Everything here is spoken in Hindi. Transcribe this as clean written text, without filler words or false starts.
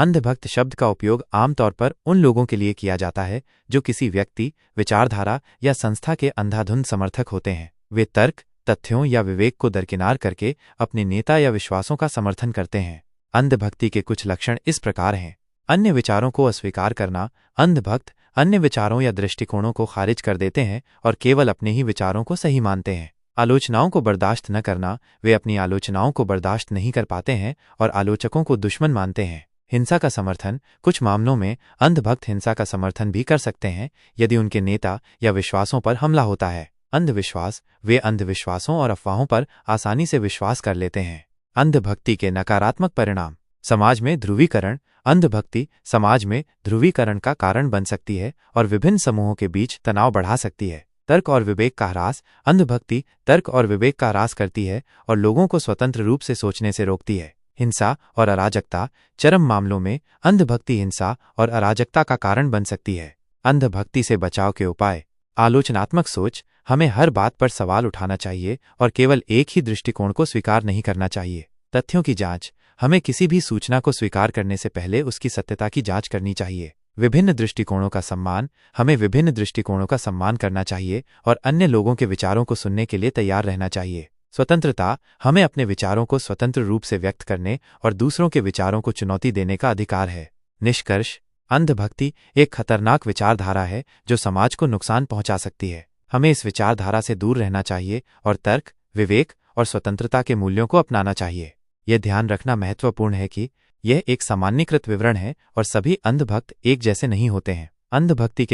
अंधभक्त शब्द का उपयोग आमतौर पर उन लोगों के लिए किया जाता है जो किसी व्यक्ति, विचारधारा या संस्था के अंधाधुंध समर्थक होते हैं। वे तर्क, तथ्यों या विवेक को दरकिनार करके अपने नेता या विश्वासों का समर्थन करते हैं। अंधभक्ति के कुछ लक्षण इस प्रकार हैं। अन्य विचारों को अस्वीकार करना। अंधभक्त अन्य विचारों या दृष्टिकोणों को खारिज कर देते हैं और केवल अपने ही विचारों को सही मानते हैं। आलोचनाओं को बर्दाश्त न करना। वे अपनी आलोचनाओं को बर्दाश्त नहीं कर पाते हैं और आलोचकों को दुश्मन मानते हैं। हिंसा का समर्थन। कुछ मामलों में अंधभक्त हिंसा का समर्थन भी कर सकते हैं यदि उनके नेता या विश्वासों पर हमला होता है। अंधविश्वास। वे अंधविश्वासों और अफवाहों पर आसानी से विश्वास कर लेते हैं। अंधभक्ति के नकारात्मक परिणाम। समाज में ध्रुवीकरण। अंधभक्ति समाज में ध्रुवीकरण का कारण बन सकती है और विभिन्न समूहों के बीच तनाव बढ़ा सकती है। तर्क और विवेक का ह्रास। अंधभक्ति तर्क और विवेक का ह्रास करती है और लोगों को स्वतंत्र रूप से सोचने से रोकती है। हिंसा और अराजकता। चरम मामलों में अंधभक्ति हिंसा और अराजकता का कारण बन सकती है। अंधभक्ति से बचाव के उपाय। आलोचनात्मक सोच। हमें हर बात पर सवाल उठाना चाहिए और केवल एक ही दृष्टिकोण को स्वीकार नहीं करना चाहिए। तथ्यों की जांच। हमें किसी भी सूचना को स्वीकार करने से पहले उसकी सत्यता की जांच करनी चाहिए। विभिन्न दृष्टिकोणों का सम्मान। हमें विभिन्न दृष्टिकोणों का सम्मान करना चाहिए और अन्य लोगों के विचारों को सुनने के लिए तैयार रहना चाहिए। स्वतंत्रता। हमें अपने विचारों को स्वतंत्र रूप से व्यक्त करने और दूसरों के विचारों को चुनौती देने का अधिकार है। निष्कर्ष। अंधभक्ति एक खतरनाक विचारधारा है जो समाज को नुकसान पहुंचा सकती है। हमें इस विचारधारा से दूर रहना चाहिए और तर्क, विवेक और स्वतंत्रता के मूल्यों को अपनाना चाहिए। यह ध्यान रखना महत्वपूर्ण है कि यह एक सामान्यीकृत विवरण है और सभी अंधभक्त एक जैसे नहीं होते हैं। अंधभक्ति के